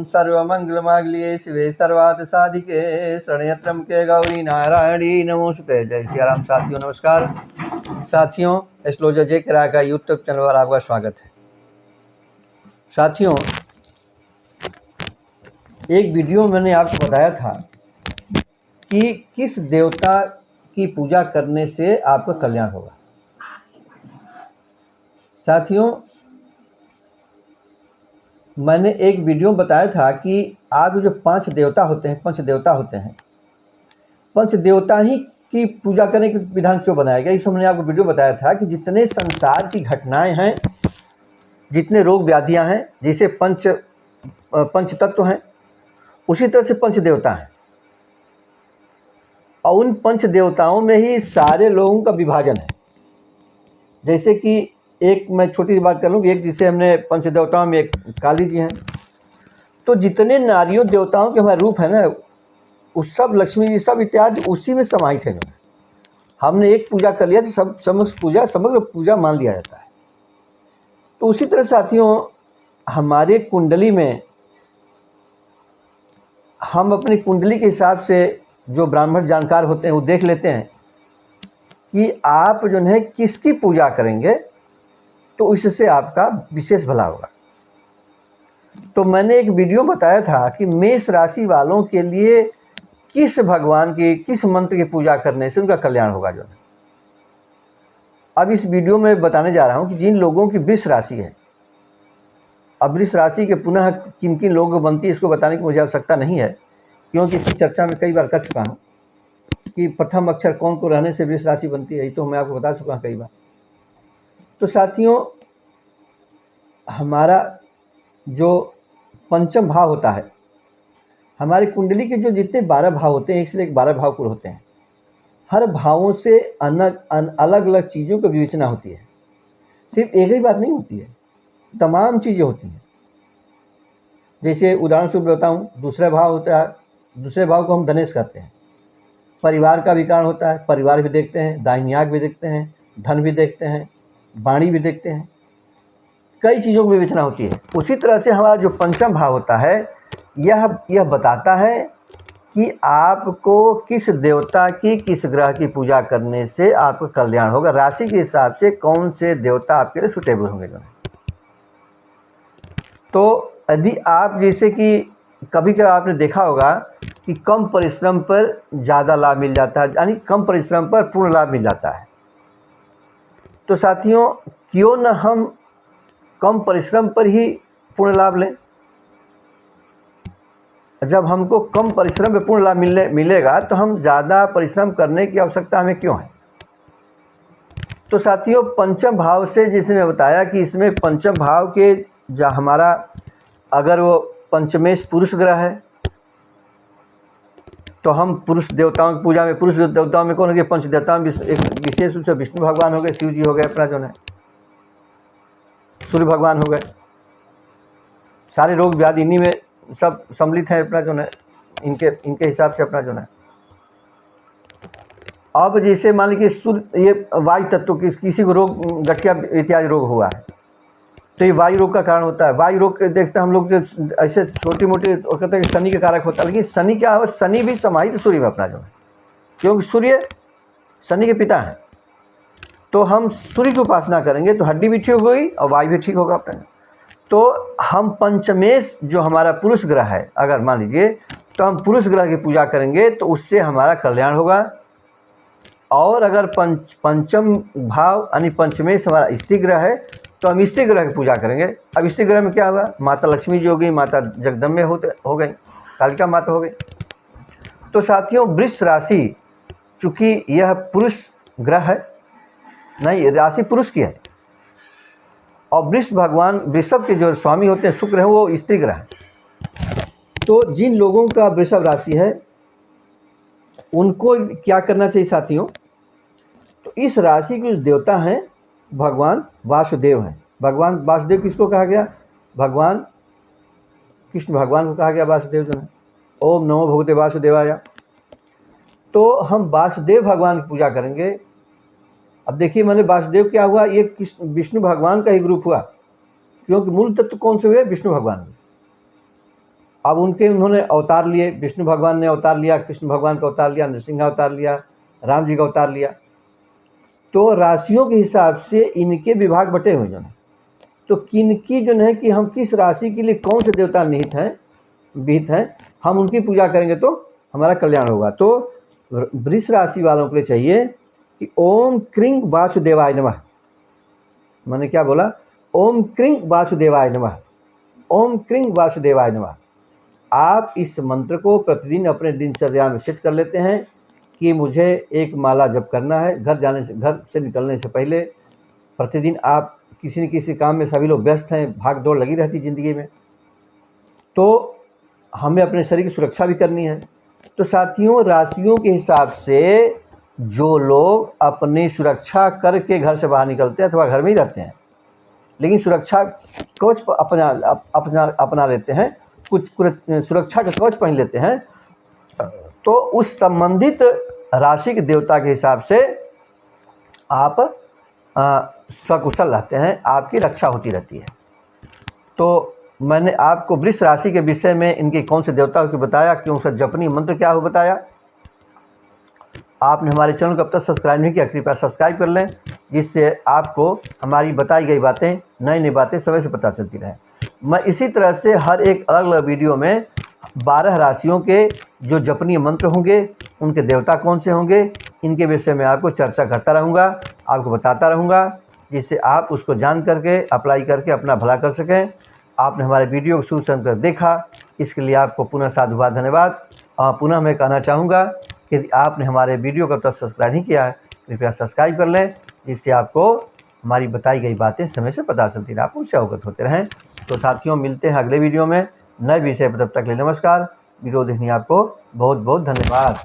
सर्वमंगलमांगल्ये शिवे सर्वार्थ साधिके शरण्ये त्र्यंबके गौरी नारायणी नमोस्तुते। जय सिया राम। साथियों नमस्कार। साथियों, एस्ट्रोलॉजर जे के राय का यूट्यूब चैनल पर आपका स्वागत है। साथियों, एक वीडियो मैंने आपको बताया था कि किस देवता की पूजा करने से आपका कल्याण होगा। साथियों, मैंने एक वीडियो में बताया था कि आप जो पंच देवता होते हैं, पंच देवता ही की पूजा करने का विधान क्यों बनाया गया। इसमें मैंने आपको वीडियो बताया था कि जितने संसार की घटनाएं हैं, जितने रोग व्याधियां हैं, जैसे पंच तत्व हैं, उसी तरह से पंच देवता हैं और उन पंच देवताओं में ही सारे लोगों का विभाजन है। जैसे कि एक मैं छोटी सी बात कर लूँ कि एक जिसे हमने पंच देवताओं में एक काली जी हैं, तो जितने नारियों देवताओं के हमारे रूप है ना, उस सब लक्ष्मी जी सब इत्यादि उसी में समाहित है। जो हमने एक पूजा कर लिया तो सब समग्र पूजा मान लिया जाता है। तो उसी तरह साथियों, हमारे कुंडली में हम अपनी कुंडली के हिसाब से जो ब्राह्मण जानकार होते हैं वो देख लेते हैं कि आप जो है किसकी पूजा करेंगे तो इससे आपका विशेष भला होगा। तो मैंने एक वीडियो बताया था कि मेष राशि वालों के लिए किस भगवान की, किस मंत्र की पूजा करने से उनका कल्याण होगा। जो है अब इस वीडियो में बताने जा रहा हूं कि जिन लोगों की वृष राशि है, अब वृष राशि के पुनः किन किन लोगों को बनती है इसको बताने की मुझे आवश्यकता नहीं है, क्योंकि इसकी चर्चा मैं कई बार कर चुका हूँ कि प्रथम अक्षर कौन को रहने से वृष राशि बनती है, ये तो मैं आपको बता चुका हूँ कई बार। तो साथियों, हमारा जो पंचम भाव होता है, हमारी कुंडली के जो जितने 12 भाव होते हैं, एक से एक 12 भाव कुल होते हैं, हर भावों से अलग अलग चीज़ों की विवेचना होती है। सिर्फ एक ही बात नहीं होती है, तमाम चीज़ें होती हैं। जैसे उदाहरण स्वरूप बताऊँ, दूसरा भाव होता है, दूसरे भाव को हम धनेश कहते हैं। परिवार का विकार होता है, परिवार भी देखते हैं, दाहिनी आंख भी देखते हैं, धन भी देखते हैं, वाणी भी देखते हैं, कई चीज़ों की विवेचना होती है। उसी तरह से हमारा जो पंचम भाव होता है, यह बताता है कि आपको किस देवता की, किस ग्रह की पूजा करने से आपका कल्याण होगा। राशि के हिसाब से कौन से देवता आपके लिए सुटेबल होंगे। तो यदि आप जैसे कि कभी कभी आपने देखा होगा कि कम परिश्रम पर ज़्यादा लाभ मिल जाता है, यानी कम परिश्रम पर पूर्ण लाभ मिल जाता है। तो साथियों, क्यों न हम कम परिश्रम पर ही पूर्ण लाभ लें। जब हमको कम परिश्रम पे पूर्ण लाभ मिलेगा तो हम ज़्यादा परिश्रम करने की आवश्यकता हमें क्यों है। तो साथियों, पंचम भाव से जिसने बताया कि इसमें पंचम भाव के हमारा अगर वो पंचमेश पुरुष ग्रह है तो हम पुरुष देवताओं की पूजा में, पुरुष देवताओं में कौन हो गए, पंच देवताओं में एक विशेष रूप से विष्णु भगवान हो गए, शिव जी हो गए, अपना जो है सूर्य भगवान हो गए। सारे रोग व्याधि इन्हीं में सब सम्मिलित है अपना जो है, इनके हिसाब से अपना जो है। अब जैसे मान लीजिए सूर्य, ये वायु तत्व किसी को रोग, गठिया इत्यादि रोग हुआ है तो ये वायु रोग का कारण होता है। वायु रोग देखते हैं हम लोग ऐसे छोटी मोटी कहते हैं कि शनि के कारक होता है, लेकिन शनि क्या है, शनि भी समाहित सूर्य में अपना जो है, क्योंकि सूर्य शनि के पिता हैं। तो हम सूर्य की उपासना करेंगे तो हड्डी भी ठीक होगी और वायु भी ठीक होगा अपना। तो हम पंचमेश जो हमारा पुरुष ग्रह है, अगर मान लीजिए तो हम पुरुष ग्रह की पूजा करेंगे तो उससे हमारा कल्याण होगा। और अगर पंचम भाव यानी पंचमेश हमारा स्त्री ग्रह है तो हम स्त्री ग्रह की पूजा करेंगे। अब स्त्री ग्रह में क्या हुआ, माता लक्ष्मी जी हो गई, माता जगदम्बे हो गई, कालिका माता हो गई। तो साथियों, वृष राशि चूँकि यह पुरुष ग्रह है, नहीं राशि पुरुष की है, और वृष भगवान वृषभ के जो स्वामी होते हैं शुक्र है, वो स्त्री ग्रह है। तो जिन लोगों का वृषभ राशि है उनको क्या करना चाहिए साथियों, तो इस राशि के जो देवता हैं भगवान वासुदेव हैं। भगवान वासुदेव किसको कहा गया, भगवान कृष्ण भगवान को कहा गया वासुदेव जो है। ओम नमो भगवते वासुदेवाय। तो हम वासुदेव भगवान की पूजा करेंगे। अब देखिए, मैंने वासुदेव क्या हुआ, ये विष्णु भगवान का ही ग्रुप हुआ, क्योंकि मूल तत्व कौन से हुए, विष्णु भगवान हुए। अब उन्होंने अवतार लिए, विष्णु भगवान ने अवतार लिया, कृष्ण भगवान का अवतार लिया, नरसिंह अवतार लिया, राम जी का अवतार लिया। तो राशियों के हिसाब से इनके विभाग बटे हुए जो हैं, तो किनकी जो है कि हम किस राशि के लिए कौन से देवता विहित हैं, हम उनकी पूजा करेंगे तो हमारा कल्याण होगा। तो वृष राशि वालों के लिए चाहिए कि ओम क्रीं वासुदेवाय नमः। मैंने क्या बोला? ओम क्रीं वासुदेवाय नमः, ओम क्रीं वासुदेवाय नमः। आप इस मंत्र को प्रतिदिन अपने दिनचर्या में सेट कर लेते हैं कि मुझे एक माला जप करना है। घर से निकलने से पहले प्रतिदिन आप किसी न किसी काम में, सभी लोग व्यस्त हैं, भाग दौड़ लगी रहती ज़िंदगी में, तो हमें अपने शरीर की सुरक्षा भी करनी है। तो साथियों, राशियों के हिसाब से जो लोग अपनी सुरक्षा करके घर से बाहर निकलते हैं अथवा घर में ही रहते हैं, लेकिन सुरक्षा कवच अपना लेते हैं, कुछ सुरक्षा का कवच पहन लेते हैं, तो उस संबंधित राशि के देवता के हिसाब से आप सकुशल रहते हैं, आपकी रक्षा होती रहती है। तो मैंने आपको वृष राशि के विषय में इनके कौन से देवता को बताया, क्यों उसका जपनीय मंत्र क्या हो बताया। आपने हमारे चैनल को अब तक सब्सक्राइब नहीं किया, कृपया सब्सक्राइब कर लें, जिससे आपको हमारी बताई गई बातें, नई नई बातें समय से पता चलती रहें। मैं इसी तरह से हर एक अलग अलग वीडियो में 12 राशियों के जो जपनीय मंत्र होंगे, उनके देवता कौन से होंगे, इनके विषय में आपको चर्चा करता रहूँगा, आपको बताता रहूँगा, जिससे आप उसको जान करके अप्लाई करके अपना भला कर सकें। आपने हमारे वीडियो को शुरू से अंत तक देखा, इसके लिए आपको पुनः साधुवाद, धन्यवाद। पुनः मैं कहना चाहूँगा कि यदि आपने हमारे वीडियो को अब तक सब्सक्राइब नहीं किया है, कृपया सब्सक्राइब कर लें, जिससे आपको हमारी बताई गई बातें समय से पता चलती रहे, आप उससे अवगत होते रहें। तो साथियों, मिलते हैं अगले वीडियो में नए विषय पर। तब तक के लिए नमस्कार। वीडियो देखने आपको बहुत बहुत धन्यवाद।